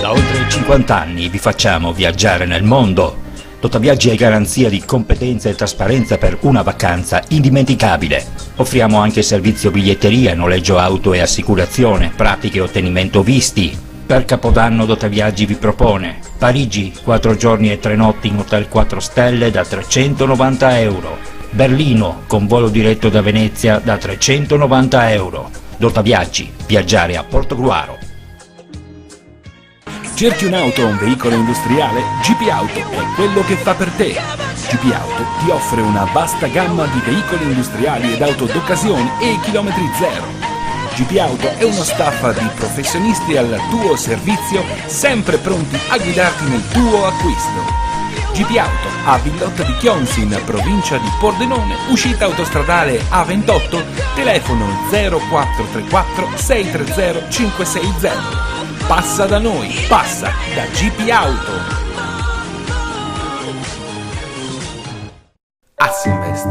Da oltre 50 anni vi facciamo viaggiare nel mondo. Totaviaggi è garanzia di competenza e trasparenza per una vacanza indimenticabile. Offriamo anche servizio biglietteria, noleggio auto e assicurazione, pratiche e ottenimento visti. Per Capodanno Totaviaggi vi propone Parigi, 4 giorni e 3 notti in hotel 4 stelle da 390 euro. Berlino, con volo diretto da Venezia da 390 euro. Totaviaggi, viaggiare a Portogruaro. Cerchi un'auto o un veicolo industriale? GP Auto è quello che fa per te. GP Auto ti offre una vasta gamma di veicoli industriali ed auto d'occasione e chilometri zero. GP Auto è uno staff di professionisti al tuo servizio, sempre pronti a guidarti nel tuo acquisto. GP Auto a Villotta di Chions in provincia di Pordenone, uscita autostradale A28, telefono 0434 630 560. Passa da noi, passa da GP Auto. Assinvest,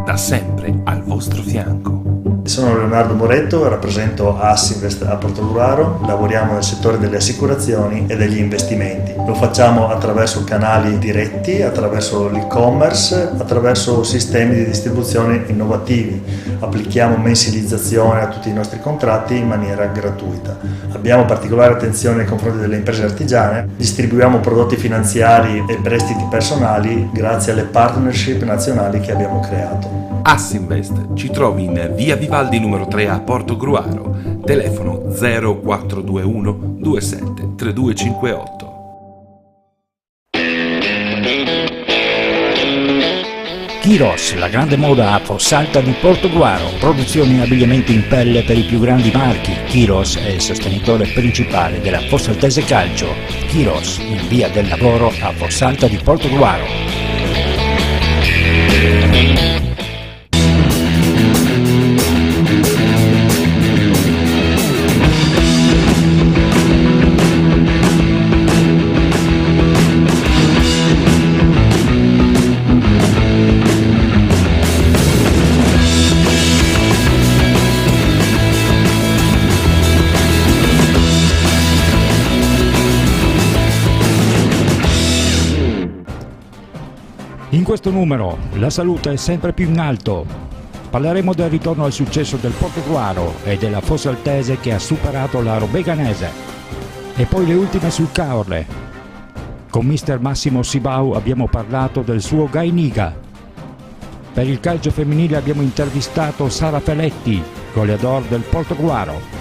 da sempre al vostro fianco. Sono Leonardo Moretto, rappresento Assinvest a Portogruaro, lavoriamo nel settore delle assicurazioni e degli investimenti. Lo facciamo attraverso canali diretti, attraverso l'e-commerce, attraverso sistemi di distribuzione innovativi. Applichiamo mensilizzazione a tutti i nostri contratti in maniera gratuita. Abbiamo particolare attenzione nei confronti delle imprese artigiane, distribuiamo prodotti finanziari e prestiti personali grazie alle partnership nazionali che abbiamo creato. Assinvest ci trovi in via Vivaldi numero 3 a Portogruaro, telefono 0421 27 3258. Kiros, la grande moda a Fossalta di Portogruaro, produzione e abbigliamento in pelle per i più grandi marchi. Kiros è il sostenitore principale della Fossaltese Calcio. Kiros, in via del Lavoro a Fossalta di Portogruaro. In questo numero la salute è sempre più in alto. Parleremo del ritorno al successo del Portogruaro e della Fossaltese che ha superato la Robeganese. E poi le ultime sul Caorle. Con mister Massimo Sibau abbiamo parlato del suo Gainiga. Per il calcio femminile abbiamo intervistato Sara Feletti, goleador del Portogruaro.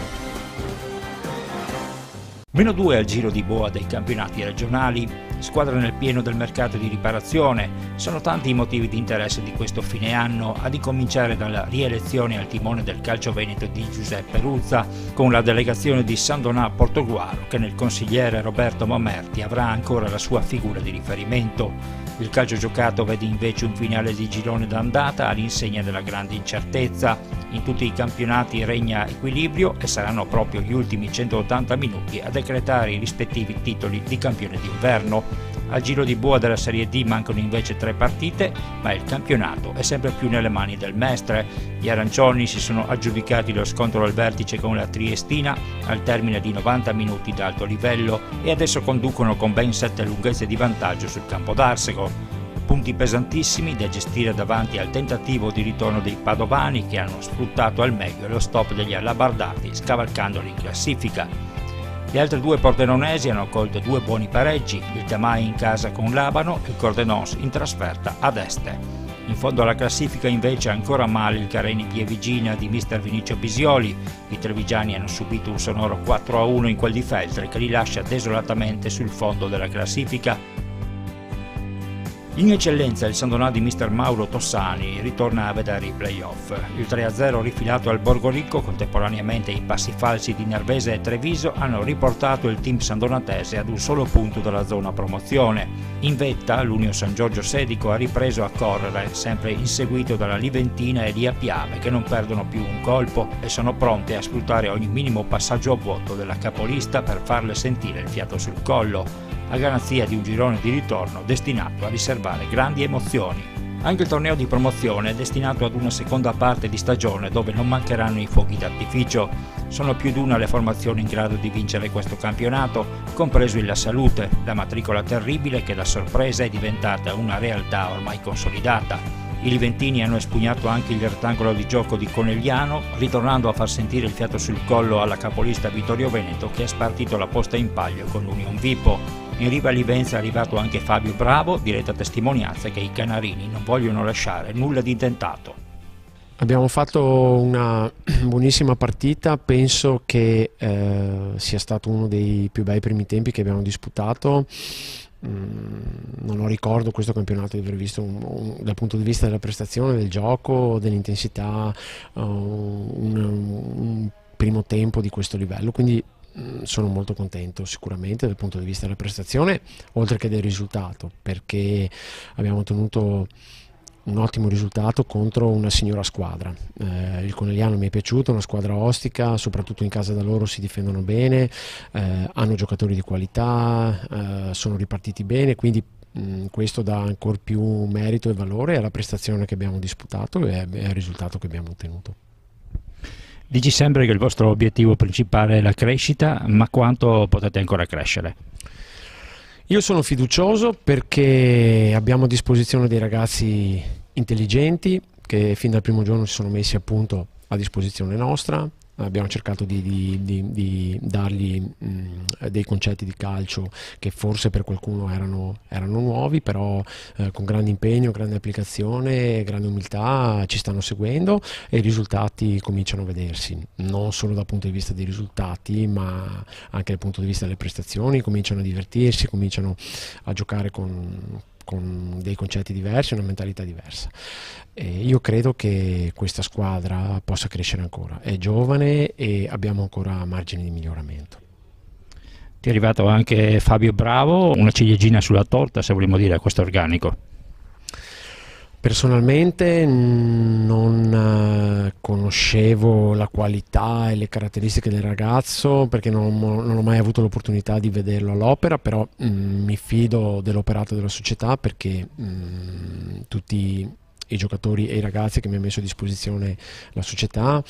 -2 al giro di boa dei campionati regionali, squadra nel pieno del mercato di riparazione. Sono tanti i motivi di interesse di questo fine anno, ad incominciare dalla rielezione al timone del calcio veneto di Giuseppe Ruzza, con la delegazione di San Donà Portogruaro, che nel consigliere Roberto Mamerti avrà ancora la sua figura di riferimento. Il calcio giocato vede invece un finale di girone d'andata all'insegna della grande incertezza. In tutti i campionati regna equilibrio e saranno proprio gli ultimi 180 minuti a decretare i rispettivi titoli di campione d'inverno. Al giro di boa della Serie D mancano invece 3 partite, ma il campionato è sempre più nelle mani del Mestre. Gli arancioni si sono aggiudicati lo scontro al vertice con la Triestina al termine di 90 minuti d'alto livello e adesso conducono con ben 7 lunghezze di vantaggio sul campo d'Arsego. Punti pesantissimi da gestire davanti al tentativo di ritorno dei padovani, che hanno sfruttato al meglio lo stop degli alabardati scavalcandoli in classifica. Le altre 2 pordenonesi hanno colto 2 buoni pareggi, il Tamai in casa con l'Abano e il Cordenons in trasferta ad Este. In fondo alla classifica invece ancora male il Careni Pievigina di mister Vinicio Bisioli. I trevigiani hanno subito un sonoro 4-1 in quel di Feltre che li lascia desolatamente sul fondo della classifica. In eccellenza il San Donà di mister Mauro Tossani ritorna a vedere i play-off. Il 3-0 rifilato al Borgoricco, contemporaneamente i passi falsi di Nervese e Treviso, hanno riportato il team sandonatese ad un solo punto dalla zona promozione. In vetta l'Unio San Giorgio Sedico ha ripreso a correre, sempre inseguito dalla Liventina e Lia Piave, che non perdono più un colpo e sono pronte a sfruttare ogni minimo passaggio a vuoto della capolista per farle sentire il fiato sul collo, a garanzia di un girone di ritorno destinato a riservare grandi emozioni. Anche il torneo di promozione è destinato ad una seconda parte di stagione dove non mancheranno i fuochi d'artificio. Sono più di una le formazioni in grado di vincere questo campionato, compreso il La Salute, la matricola terribile che da sorpresa è diventata una realtà ormai consolidata. I liventini hanno espugnato anche il rettangolo di gioco di Conegliano, ritornando a far sentire il fiato sul collo alla capolista Vittorio Veneto che ha spartito la posta in palio con l'Union Vipo. In riva a Livenza è arrivato anche Fabio Bravo, diretta testimonianza che i canarini non vogliono lasciare nulla di intentato. Abbiamo fatto una buonissima partita, penso che sia stato uno dei più bei primi tempi che abbiamo disputato. Non ho ricordo questo campionato di aver visto dal punto di vista della prestazione, del gioco, dell'intensità, un primo tempo di questo livello, quindi sono molto contento sicuramente dal punto di vista della prestazione oltre che del risultato, perché abbiamo ottenuto un ottimo risultato contro una signora squadra. Il Conegliano mi è piaciuto, una squadra ostica, soprattutto in casa da loro si difendono bene, hanno giocatori di qualità, sono ripartiti bene, quindi questo dà ancora più merito e valore alla prestazione che abbiamo disputato e al risultato che abbiamo ottenuto. Dici sempre che il vostro obiettivo principale è la crescita, ma quanto potete ancora crescere? Io sono fiducioso perché abbiamo a disposizione dei ragazzi intelligenti che fin dal primo giorno si sono messi appunto a disposizione nostra. Abbiamo cercato di dargli dei concetti di calcio che forse per qualcuno erano nuovi, però con grande impegno, grande applicazione, grande umiltà ci stanno seguendo e i risultati cominciano a vedersi, non solo dal punto di vista dei risultati ma anche dal punto di vista delle prestazioni, cominciano a divertirsi, cominciano a giocare con dei concetti diversi, una mentalità diversa. E io credo che questa squadra possa crescere ancora, è giovane e abbiamo ancora margini di miglioramento. Ti è arrivato anche Fabio Bravo, una ciliegina sulla torta se vogliamo dire a questo organico. Personalmente non conoscevo la qualità e le caratteristiche del ragazzo perché non ho mai avuto l'opportunità di vederlo all'opera, però mi fido dell'operato della società perché tutti i giocatori e i ragazzi che mi ha messo a disposizione la società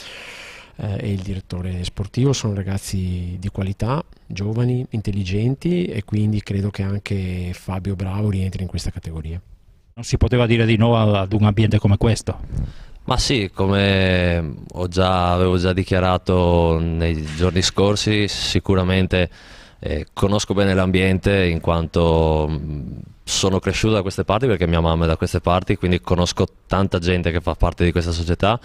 e il direttore sportivo sono ragazzi di qualità, giovani, intelligenti e quindi credo che anche Fabio Bravo rientri in questa categoria. Non si poteva dire di no ad un ambiente come questo? Ma sì, come avevo già dichiarato nei giorni scorsi, sicuramente conosco bene l'ambiente in quanto sono cresciuto da queste parti perché mia mamma è da queste parti, quindi conosco tanta gente che fa parte di questa società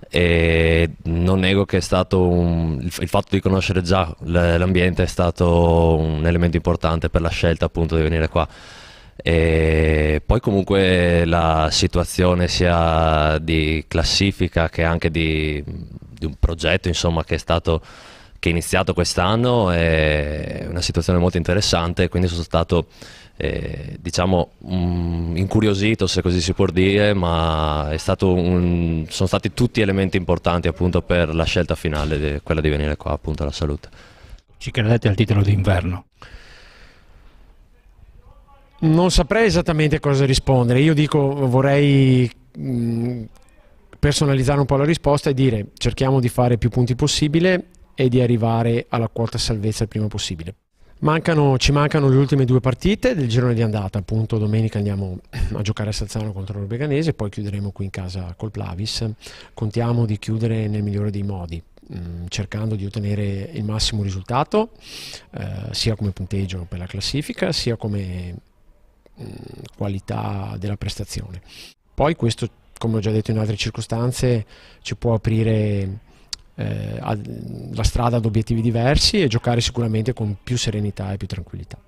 e non nego che è stato il fatto di conoscere già l'ambiente è stato un elemento importante per la scelta appunto di venire qua. E poi comunque la situazione sia di classifica che anche di un progetto insomma che è iniziato quest'anno è una situazione molto interessante, quindi sono stato diciamo incuriosito se così si può dire, ma sono stati tutti elementi importanti appunto per la scelta finale quella di venire qua appunto alla Salute. Ci credete al titolo d'inverno? Non saprei esattamente cosa rispondere, io vorrei personalizzare un po' la risposta e dire cerchiamo di fare più punti possibile e di arrivare alla quota salvezza il prima possibile. Ci mancano le ultime due partite del girone di andata, appunto domenica andiamo a giocare a Salzano contro l'Orbeganese, poi chiuderemo qui in casa col Plavis. Contiamo di chiudere nel migliore dei modi, cercando di ottenere il massimo risultato, sia come punteggio per la classifica, sia come qualità della prestazione. Poi questo, come ho già detto in altre circostanze, ci può aprire la strada ad obiettivi diversi e giocare sicuramente con più serenità e più tranquillità.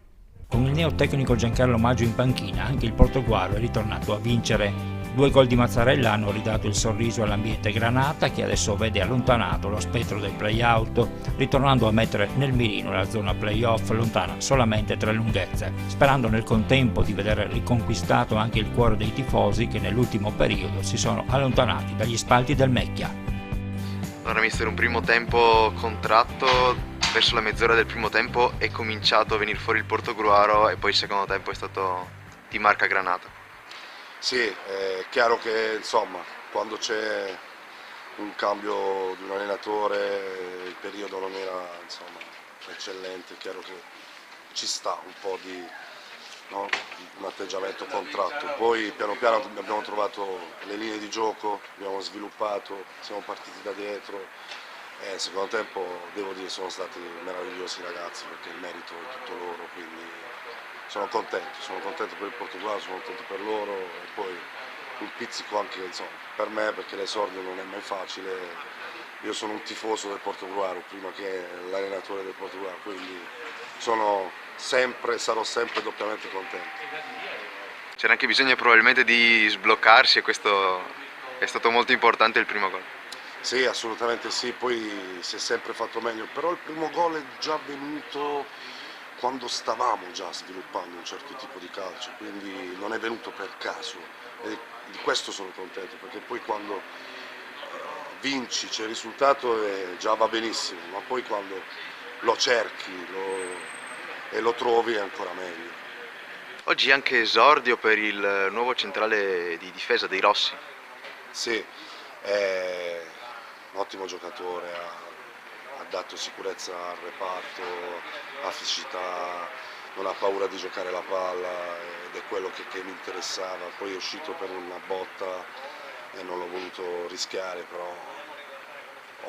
Con il neotecnico Giancarlo Maggio in panchina anche il Portogallo è ritornato a vincere. 2 gol di Mazzarella hanno ridato il sorriso all'ambiente granata che adesso vede allontanato lo spettro del play-out, ritornando a mettere nel mirino la zona play-off lontana solamente 3 lunghezze, sperando nel contempo di vedere riconquistato anche il cuore dei tifosi che nell'ultimo periodo si sono allontanati dagli spalti del Mecchia. Allora mister, un primo tempo contratto, verso la mezz'ora del primo tempo è cominciato a venire fuori il Portogruaro e poi il secondo tempo è stato di marca granata. Sì, è chiaro che insomma, quando c'è un cambio di un allenatore, il periodo non era insomma, eccellente, è chiaro che ci sta un po' di un atteggiamento contratto. Poi piano piano abbiamo trovato le linee di gioco, abbiamo sviluppato, siamo partiti da dietro. Il secondo tempo, devo dire, sono stati meravigliosi i ragazzi perché il merito è tutto loro, quindi sono contento per il Portogallo, sono contento per loro e poi un pizzico anche insomma, per me perché l'esordio non è mai facile. Io sono un tifoso del Portogallo prima che l'allenatore del Portogallo, quindi sarò sempre doppiamente contento. C'era anche bisogno probabilmente di sbloccarsi e questo è stato molto importante il primo gol. Sì, assolutamente sì, poi si è sempre fatto meglio, però il primo gol è già venuto quando stavamo già sviluppando un certo tipo di calcio, quindi non è venuto per caso e di questo sono contento, perché poi quando vinci, c'è il risultato e già va benissimo, ma poi quando lo cerchi e lo trovi è ancora meglio. Oggi anche esordio per il nuovo centrale di difesa dei Rossi. Sì, è un ottimo giocatore, ha dato sicurezza al reparto, ha fisicità, non ha paura di giocare la palla ed è quello che mi interessava. Poi è uscito per una botta e non l'ho voluto rischiare, però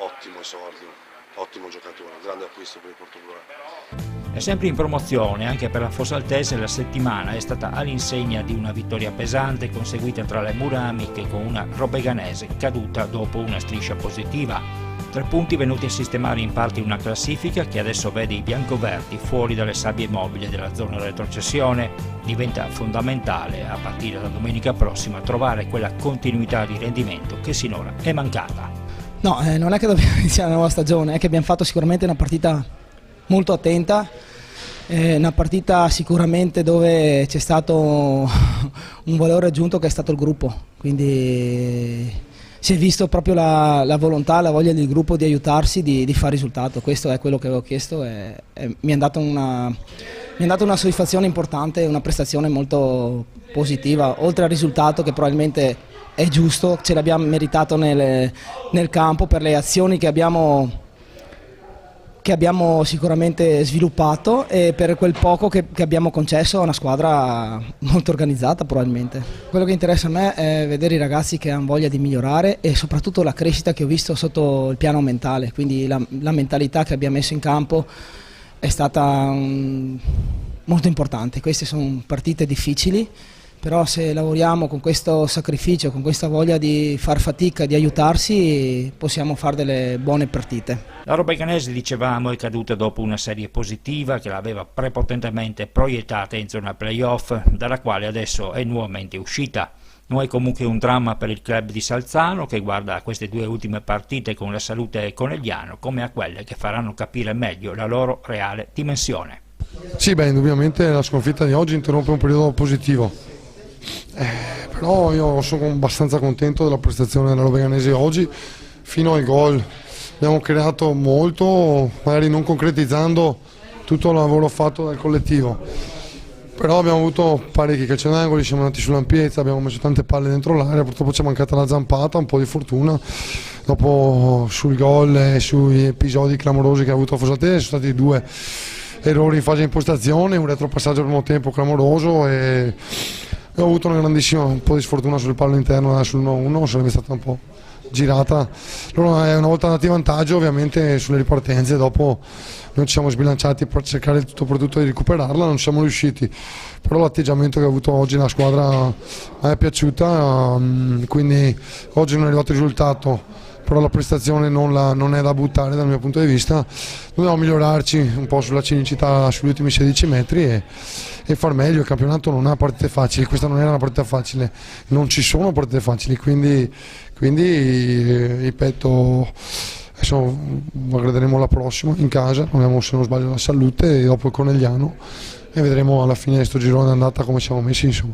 ottimo esordio, ottimo giocatore, grande acquisto per il Portogallo. È sempre in promozione anche per la Fossaltese, la settimana è stata all'insegna di una vittoria pesante conseguita tra le mura amiche con una robeganese caduta dopo una striscia positiva. 3 punti venuti a sistemare in parte una classifica che adesso vede i biancoverdi fuori dalle sabbie mobili della zona retrocessione. Diventa fondamentale a partire da domenica prossima trovare quella continuità di rendimento che sinora è mancata. No, non è che dobbiamo iniziare la nuova stagione, è che abbiamo fatto sicuramente una partita molto attenta, una partita sicuramente dove c'è stato un valore aggiunto che è stato il gruppo, quindi si è visto proprio la volontà, la voglia del gruppo di aiutarsi, di fare risultato. Questo è quello che avevo chiesto e mi ha dato una soddisfazione importante, una prestazione molto positiva, oltre al risultato che probabilmente è giusto, ce l'abbiamo meritato nel campo per le azioni che abbiamo sicuramente sviluppato e per quel poco che abbiamo concesso a una squadra molto organizzata probabilmente. Quello che interessa a me è vedere i ragazzi che hanno voglia di migliorare e soprattutto la crescita che ho visto sotto il piano mentale, quindi la mentalità che abbiamo messo in campo è stata molto importante. Queste sono partite difficili, però se lavoriamo con questo sacrificio, con questa voglia di far fatica, di aiutarsi, possiamo fare delle buone partite. La robeganese, dicevamo, è caduta dopo una serie positiva che l'aveva prepotentemente proiettata in zona playoff, dalla quale adesso è nuovamente uscita. Non è comunque un dramma per il club di Salzano, che guarda a queste 2 ultime partite con la salute Conegliano come a quelle che faranno capire meglio la loro reale dimensione. Sì, indubbiamente la sconfitta di oggi interrompe un periodo positivo. Però io sono abbastanza contento della prestazione della robeganese oggi. Fino al gol abbiamo creato molto, magari non concretizzando tutto il lavoro fatto dal collettivo, però abbiamo avuto parecchi calci d'angolo, siamo andati sull'ampiezza, abbiamo messo tante palle dentro l'area, purtroppo ci è mancata la zampata, un po' di fortuna. Dopo sul gol e sui episodi clamorosi che ha avuto Fossaltese sono stati 2 errori in fase di impostazione, un retropassaggio al primo tempo clamoroso e ho avuto un po' di sfortuna sul palo interno sul 1-1, sarebbe stata un po' girata. Allora, una volta andati in vantaggio, ovviamente sulle ripartenze dopo noi ci siamo sbilanciati per cercare tutto per tutto di recuperarla, non siamo riusciti, però l'atteggiamento che ha avuto oggi la squadra mi è piaciuta, quindi oggi non è arrivato il risultato, però la prestazione non è da buttare dal mio punto di vista. Dobbiamo migliorarci un po' sulla cinicità sugli ultimi 16 metri e far meglio. Il campionato non ha partite facili, questa non era una partita facile, non ci sono partite facili, quindi ripeto, adesso guarderemo la prossima in casa, abbiamo se non sbaglio la Salute e dopo il Conegliano e vedremo alla fine di questo girone andata come siamo messi, insomma.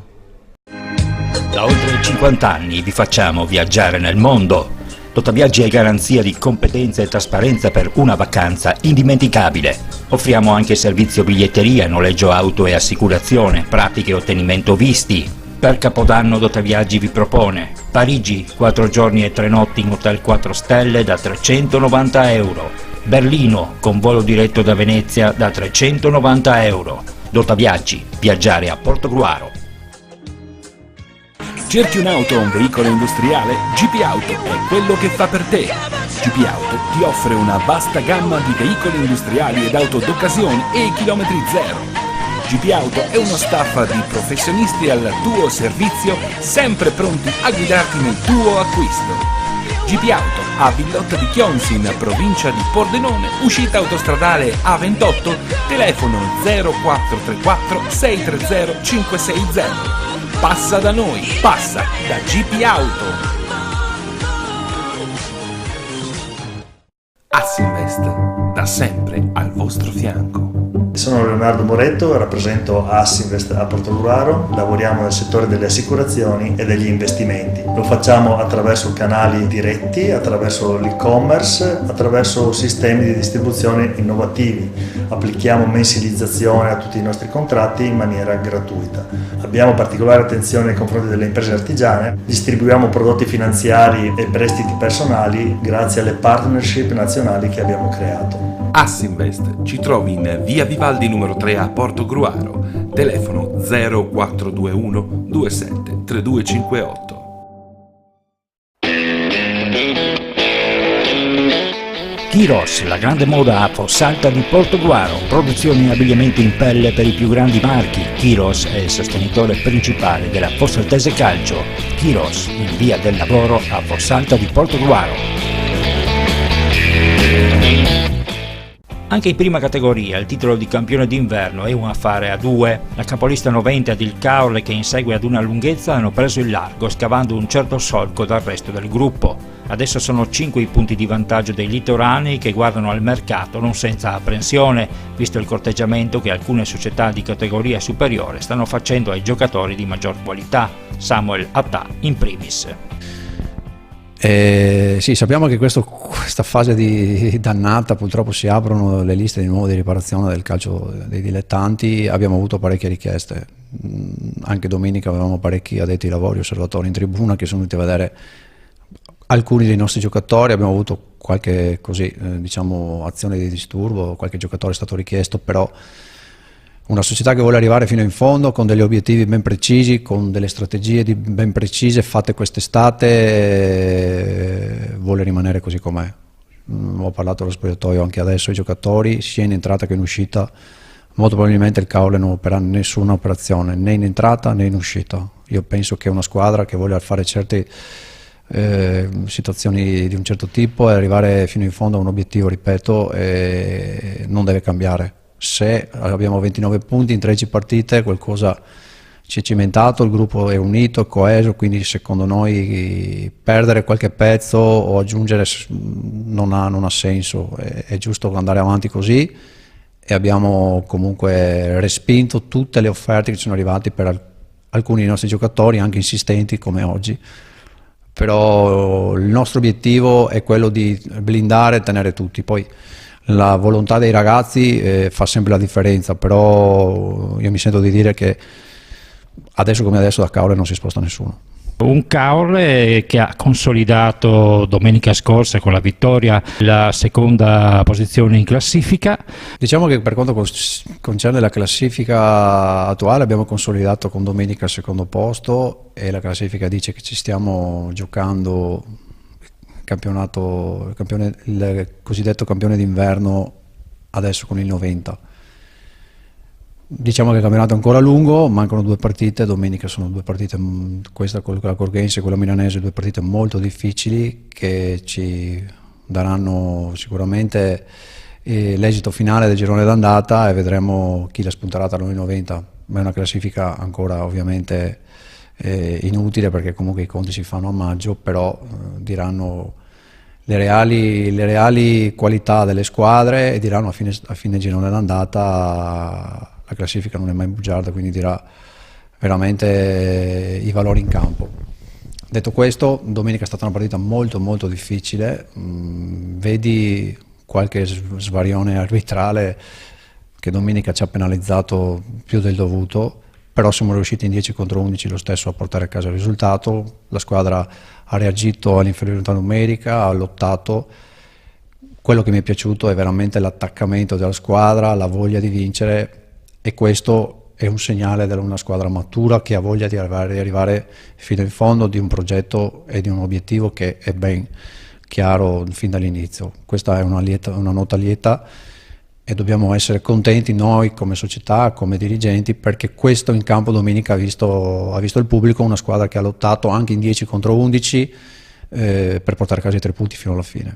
Da oltre 50 anni vi facciamo viaggiare nel mondo. Totaviaggi è garanzia di competenza e trasparenza per una vacanza indimenticabile. Offriamo anche servizio biglietteria, noleggio auto e assicurazione, pratiche e ottenimento visti. Per Capodanno Dotaviaggi vi propone Parigi, 4 giorni e 3 notti in hotel 4 stelle da 390 euro, Berlino con volo diretto da Venezia da 390 euro. Dotaviaggi, viaggiare a Portogruaro. Cerchi un'auto o un veicolo industriale? GP Auto è quello che fa per te. GP Auto ti offre una vasta gamma di veicoli industriali ed auto d'occasione e chilometri zero. GP Auto è uno staff di professionisti al tuo servizio, sempre pronti a guidarti nel tuo acquisto. GP Auto a Villotta di Chionsi, in provincia di Pordenone, uscita autostradale A28, telefono 0434 630 560. Passa da noi, passa da GP Auto. Assinvest, da sempre al vostro fianco. Sono Leonardo Moretto, rappresento Assinvest a Portogruaro, lavoriamo nel settore delle assicurazioni e degli investimenti. Lo facciamo attraverso canali diretti, attraverso l'e-commerce, attraverso sistemi di distribuzione innovativi. Applichiamo mensilizzazione a tutti i nostri contratti in maniera gratuita. Abbiamo particolare attenzione nei confronti delle imprese artigiane, distribuiamo prodotti finanziari e prestiti personali grazie alle partnership nazionali che abbiamo creato. Assinvest ci trovi in via Vivaldi numero 3 a Portogruaro, telefono 0421 27 3258. Kiros, la grande moda a Fossalta di Portogruaro, produzione e abbigliamento in pelle per i più grandi marchi. Kiros è il sostenitore principale della Fossaltese Calcio. Kiros, in via del Lavoro a Fossalta di Portogruaro. Anche in prima categoria il titolo di campione d'inverno è un affare a due. La capolista Novente ed il Caorle, che insegue ad una lunghezza, hanno preso il largo scavando un certo solco dal resto del gruppo. Adesso sono 5 i punti di vantaggio dei litoranei, che guardano al mercato non senza apprensione, visto il corteggiamento che alcune società di categoria superiore stanno facendo ai giocatori di maggior qualità, Samuel Attà in primis. Sì, sappiamo che questa fase di dannata, purtroppo si aprono le liste di nuovo di riparazione del calcio dei dilettanti. Abbiamo avuto parecchie richieste, anche domenica avevamo parecchi addetti ai lavori, osservatori in tribuna, che sono venuti a vedere alcuni dei nostri giocatori. Abbiamo avuto qualche azione di disturbo, qualche giocatore è stato richiesto, però una società che vuole arrivare fino in fondo con degli obiettivi ben precisi, con delle strategie ben precise fatte quest'estate, vuole rimanere così com'è. Ho parlato allo spogliatoio anche adesso ai giocatori, sia in entrata che in uscita. Molto probabilmente il Caorle non opererà nessuna operazione, né in entrata né in uscita. Io penso che una squadra che vuole fare certe situazioni di un certo tipo e arrivare fino in fondo a un obiettivo, ripeto, non deve cambiare. Se abbiamo 29 punti in 13 partite, qualcosa ci è cimentato, il gruppo è unito, coeso, quindi secondo noi perdere qualche pezzo o aggiungere non ha senso, è giusto andare avanti così, e abbiamo comunque respinto tutte le offerte che sono arrivate per alcuni dei nostri giocatori, anche insistenti come oggi. Però il nostro obiettivo è quello di blindare e tenere tutti. Poi la volontà dei ragazzi fa sempre la differenza, però io mi sento di dire che adesso come adesso da Caorle non si sposta nessuno. Un Caorle che ha consolidato domenica scorsa con la vittoria la seconda posizione in classifica. Diciamo che per quanto concerne la classifica attuale abbiamo consolidato con domenica il secondo posto, e la classifica dice che ci stiamo giocando il cosiddetto campione d'inverno adesso con il 90. Diciamo che il campionato è ancora lungo, mancano 2 partite, domenica sono 2 partite, questa con la Corgense e quella milanese, 2 partite molto difficili che ci daranno sicuramente l'esito finale del girone d'andata, e vedremo chi la spunterà tra noi 90. Ma è una classifica ancora ovviamente inutile, perché comunque i conti si fanno a maggio, però diranno le reali qualità delle squadre, e diranno a fine girone d'andata. La classifica non è mai bugiarda, quindi dirà veramente i valori in campo. Detto questo, domenica è stata una partita molto molto difficile, vedi qualche svarione arbitrale che domenica ci ha penalizzato più del dovuto, però siamo riusciti in 10 contro 11 lo stesso a portare a casa il risultato. La squadra ha reagito all'inferiorità numerica, ha lottato. Quello che mi è piaciuto è veramente l'attaccamento della squadra, la voglia di vincere, e questo è un segnale di una squadra matura che ha voglia di arrivare fino in fondo di un progetto e di un obiettivo che è ben chiaro fin dall'inizio. Questa è una nota lieta e dobbiamo essere contenti noi come società, come dirigenti, perché questo in campo domenica ha visto il pubblico, una squadra che ha lottato anche in 10 contro 11 per portare a casa i 3 punti fino alla fine.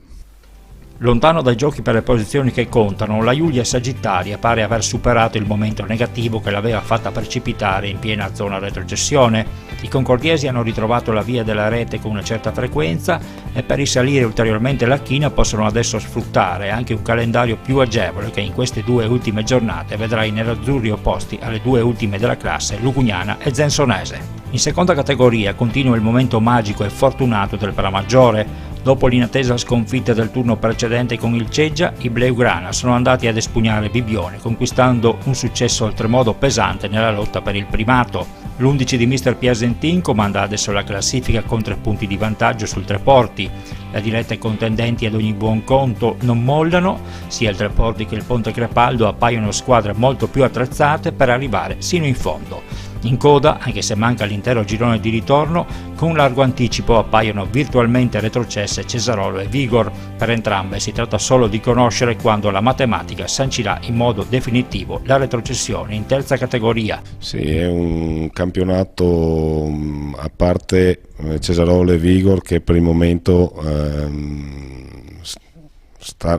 Lontano dai giochi per le posizioni che contano, la Giulia Sagittaria pare aver superato il momento negativo che l'aveva fatta precipitare in piena zona retrocessione. I concordiesi hanno ritrovato la via della rete con una certa frequenza e per risalire ulteriormente la china possono adesso sfruttare anche un calendario più agevole che in queste 2 ultime giornate vedrà i nerazzurri opposti alle 2 ultime della classe, Lugugnana e Zensonese. In seconda categoria continua il momento magico e fortunato del Pramaggiore. Dopo l'inattesa sconfitta del turno precedente con il Ceggia, i Bleugrana sono andati ad espugnare Bibbione, conquistando un successo oltremodo pesante nella lotta per il primato. L'11 di Mister Piasentin comanda adesso la classifica con 3 punti di vantaggio sul Treporti. Le dirette contendenti ad ogni buon conto non mollano, sia il Treporti che il Ponte Crepaldo appaiono squadre molto più attrezzate per arrivare sino in fondo. In coda, anche se manca l'intero girone di ritorno, con largo anticipo appaiono virtualmente retrocesse Cesarolo e Vigor. Per entrambe si tratta solo di conoscere quando la matematica sancirà in modo definitivo la retrocessione in terza categoria. Sì, è un campionato a parte Cesarolo e Vigor che per il momento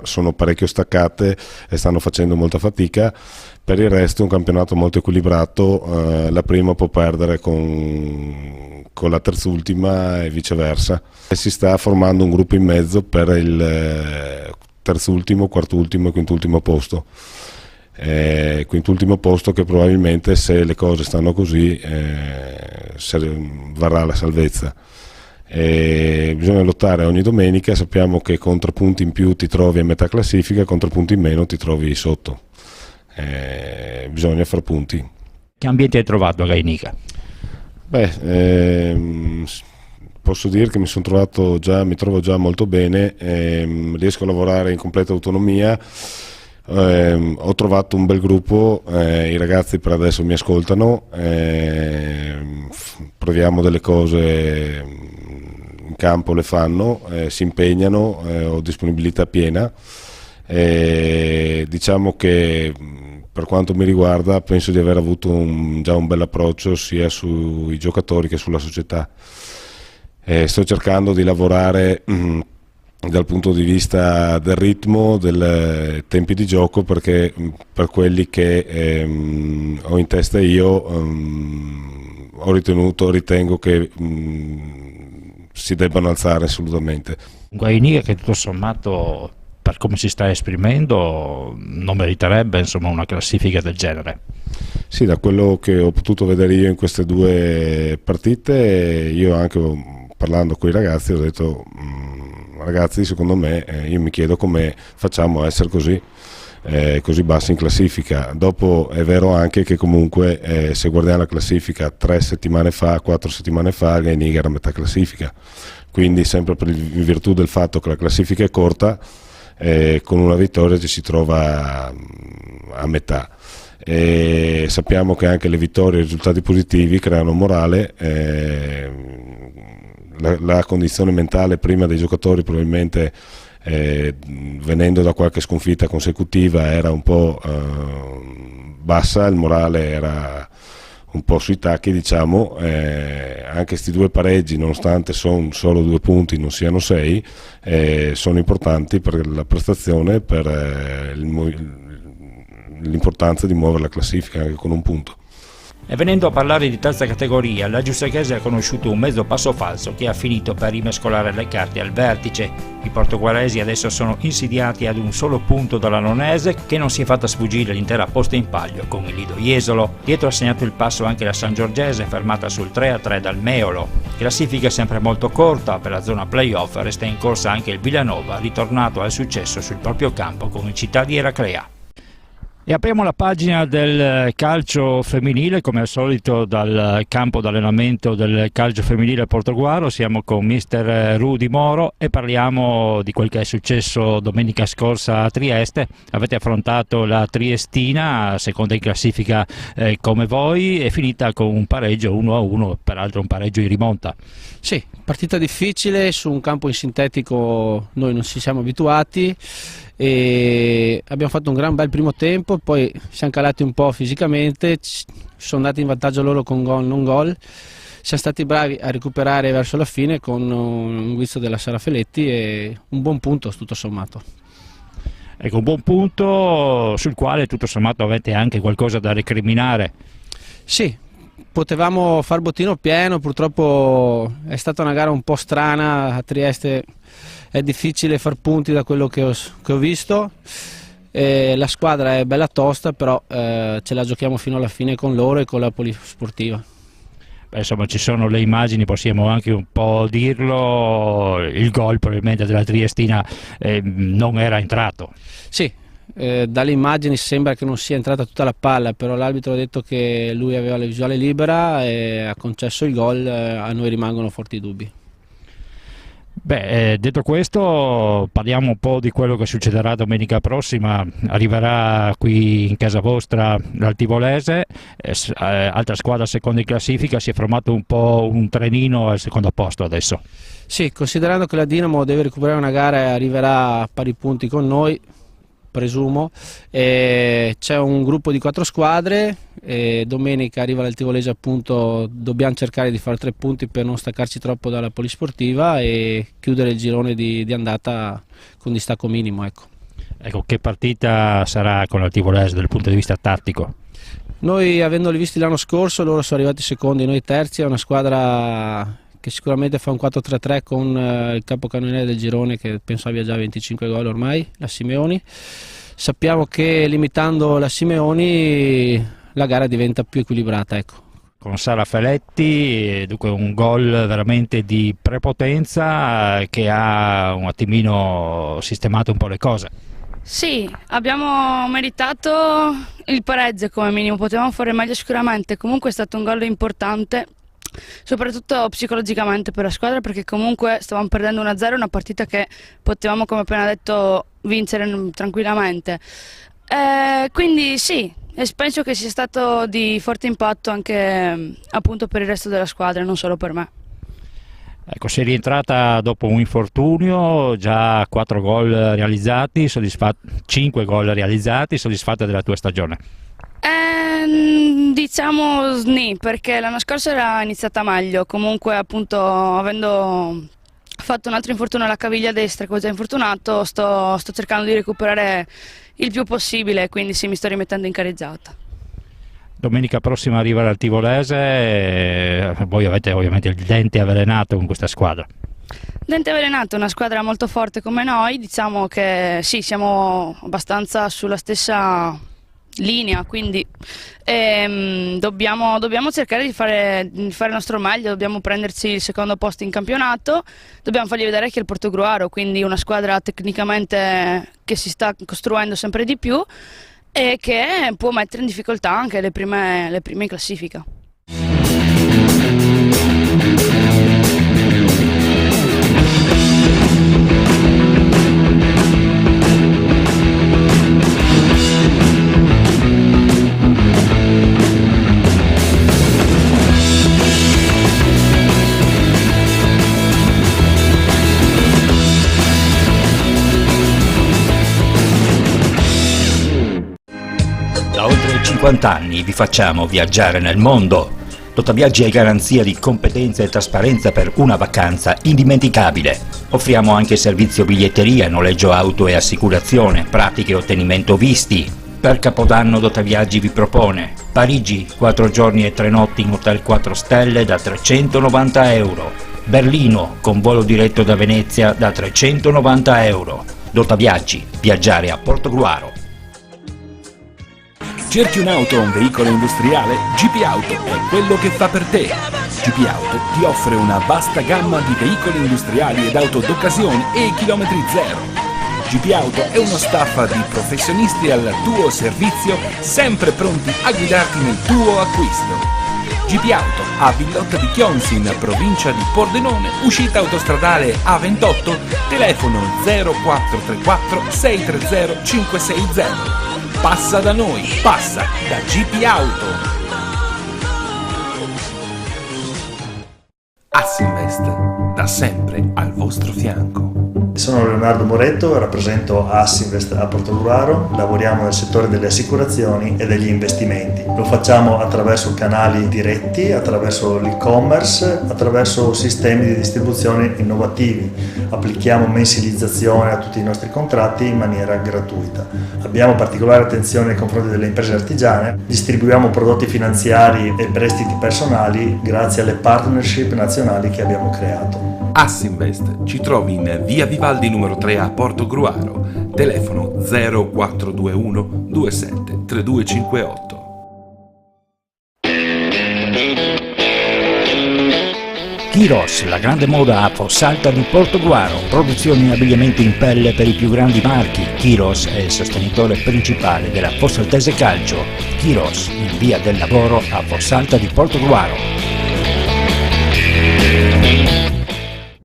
sono parecchio staccate e stanno facendo molta fatica. Per il resto è un campionato molto equilibrato, la prima può perdere con la terzultima e viceversa. E si sta formando un gruppo in mezzo per il terzultimo, quartultimo e quintultimo posto. Quintultimo posto che probabilmente, se le cose stanno così, varrà la salvezza. Bisogna lottare ogni domenica, sappiamo che contro punti in più ti trovi a metà classifica, contro punti in meno ti trovi sotto. Bisogna far punti. Che ambiente hai trovato a Gainica? Posso dire che mi trovo già molto bene, riesco a lavorare in completa autonomia, ho trovato un bel gruppo, i ragazzi per adesso mi ascoltano, proviamo delle cose in campo, le fanno, si impegnano, ho disponibilità piena. Diciamo che per quanto mi riguarda penso di aver avuto già un bel approccio sia sui giocatori che sulla società. Sto cercando di lavorare dal punto di vista del ritmo, dei tempi di gioco, perché per quelli che ho in testa io ritengo che si debbano alzare assolutamente. Gainica, che tutto sommato, per come si sta esprimendo, non meriterebbe una classifica del genere. Sì, da quello che ho potuto vedere io in queste 2 partite, io anche parlando con i ragazzi ho detto ragazzi, secondo me, io mi chiedo come facciamo a essere così bassi in classifica. Dopo è vero anche che comunque se guardiamo la classifica 4 settimane fa il Gainica era a metà classifica, quindi sempre in virtù del fatto che la classifica è corta, con una vittoria ci si trova a metà. E sappiamo che anche le vittorie e i risultati positivi creano morale, la condizione mentale prima dei giocatori probabilmente venendo da qualche sconfitta consecutiva era un po' bassa, il morale era un po' sui tacchi, diciamo. Anche questi 2 pareggi, nonostante sono solo 2 punti, non siano 6, sono importanti per la prestazione, per l'importanza di muovere la classifica anche con un punto. E venendo a parlare di terza categoria, la Giussachese ha conosciuto un mezzo passo falso che ha finito per rimescolare le carte al vertice. I portoguaresi adesso sono insidiati ad un solo punto dalla Nonese, che non si è fatta sfuggire l'intera posta in palio con il Lido Jesolo. Dietro ha segnato il passo anche la Sangiorgese, fermata sul 3-3 dal Meolo. Classifica sempre molto corta, per la zona playoff resta in corsa anche il Villanova, ritornato al successo sul proprio campo con il Città di Eraclea. E apriamo la pagina del calcio femminile, come al solito dal campo d'allenamento del calcio femminile Portogruaro. Siamo con mister Rudy Moro e parliamo di quel che è successo domenica scorsa a Trieste. Avete affrontato la Triestina, seconda in classifica come voi, è finita con un pareggio 1-1, peraltro un pareggio in rimonta. Sì, partita difficile su un campo in sintetico, noi non ci siamo abituati. E abbiamo fatto un bel primo tempo, poi siamo calati un po' fisicamente, sono andati in vantaggio loro con gol non gol, siamo stati bravi a recuperare verso la fine con un guizzo della Sara Feletti e un buon punto tutto sommato. Ecco, un buon punto sul quale tutto sommato avete anche qualcosa da recriminare. Sì, potevamo far bottino pieno, purtroppo è stata una gara un po' strana, a Trieste è difficile far punti da quello che ho visto, la squadra è bella tosta, però ce la giochiamo fino alla fine con loro e con la Polisportiva. Beh, insomma, ci sono le immagini, possiamo anche un po' dirlo, il gol probabilmente della Triestina non era entrato. Sì, dalle immagini sembra che non sia entrata tutta la palla, però l'arbitro ha detto che lui aveva la visuale libera e ha concesso il gol, a noi rimangono forti dubbi. Beh, detto questo, parliamo un po' di quello che succederà domenica prossima. Arriverà qui in casa vostra l'Altivolese, altra squadra seconda in classifica, si è formato un po' un trenino al secondo posto adesso. Sì, considerando che la Dinamo deve recuperare una gara e arriverà a pari punti con noi, presumo, c'è un gruppo di 4 squadre e domenica arriva l'Altivolese, appunto dobbiamo cercare di fare 3 punti per non staccarci troppo dalla Polisportiva e chiudere il girone di andata con distacco minimo. Ecco, che partita sarà con l'Altivolese dal punto di vista tattico? Noi, avendoli visti l'anno scorso, loro sono arrivati secondi, noi terzi, è una squadra che sicuramente fa un 4-3-3 con il capocannoniere del girone che penso abbia già 25 gol ormai, la Simeoni. Sappiamo che limitando la Simeoni la gara diventa più equilibrata. Ecco. Con Sara Feletti, dunque un gol veramente di prepotenza che ha un attimino sistemato un po' le cose. Sì, abbiamo meritato il pareggio come minimo, potevamo fare meglio sicuramente, comunque è stato un gol importante. Soprattutto psicologicamente per la squadra, perché comunque stavamo perdendo 1-0, una partita che potevamo, come appena detto, vincere tranquillamente. Quindi sì, penso che sia stato di forte impatto anche appunto per il resto della squadra, non solo per me. Ecco, sei rientrata dopo un infortunio, già 4 gol realizzati, 5 gol realizzati, soddisfatta della tua stagione? Diciamo sni, perché l'anno scorso era iniziata meglio, comunque appunto avendo fatto un altro infortunio alla caviglia destra, che ho già infortunato, sto cercando di recuperare il più possibile, quindi sì, mi sto rimettendo in carreggiata. Domenica prossima arriva l'Altivolese, voi avete ovviamente il dente avvelenato con questa squadra. Dente avvelenato è una squadra molto forte come noi, diciamo che sì, siamo abbastanza sulla stessa linea, quindi dobbiamo cercare di fare il nostro meglio, dobbiamo prenderci il secondo posto in campionato, dobbiamo fargli vedere che è il Portogruaro, quindi una squadra tecnicamente che si sta costruendo sempre di più e che può mettere in difficoltà anche le prime in classifica. Da oltre 50 anni vi facciamo viaggiare nel mondo. Totaviaggi è garanzia di competenza e trasparenza per una vacanza indimenticabile. Offriamo anche servizio biglietteria, noleggio auto e assicurazione, pratiche e ottenimento visti. Per Capodanno Totaviaggi vi propone Parigi, 4 giorni e 3 notti in hotel 4 stelle da 390 euro. Berlino, con volo diretto da Venezia da 390 euro. Totaviaggi, viaggiare a Portogruaro. Cerchi un'auto o un veicolo industriale? GP Auto è quello che fa per te. GP Auto ti offre una vasta gamma di veicoli industriali ed auto d'occasione e chilometri zero. GP Auto è uno staff di professionisti al tuo servizio, sempre pronti a guidarti nel tuo acquisto. GP Auto a Villotta di Chionsi in provincia di Pordenone, uscita autostradale A28, telefono 0434 630 560. Passa da noi, passa da GP Auto. Assinvest, da sempre al vostro fianco. Sono Leonardo Moretto, rappresento Assinvest a Portogruaro, lavoriamo nel settore delle assicurazioni e degli investimenti. Lo facciamo attraverso canali diretti, attraverso l'e-commerce, attraverso sistemi di distribuzione innovativi. Applichiamo mensilizzazione a tutti i nostri contratti in maniera gratuita. Abbiamo particolare attenzione nei confronti delle imprese artigiane, distribuiamo prodotti finanziari e prestiti personali grazie alle partnership nazionali che abbiamo creato. Assinvest ci trovi in via Vivaldi numero 3 a Portogruaro, telefono 0421 27 3258. Kiros, la grande moda a Fossalta di Portogruaro, produzione e abbigliamenti in pelle per i più grandi marchi. Kiros è il sostenitore principale della Fossaltese Calcio. Kiros, in via del Lavoro a Fossalta di Portogruaro.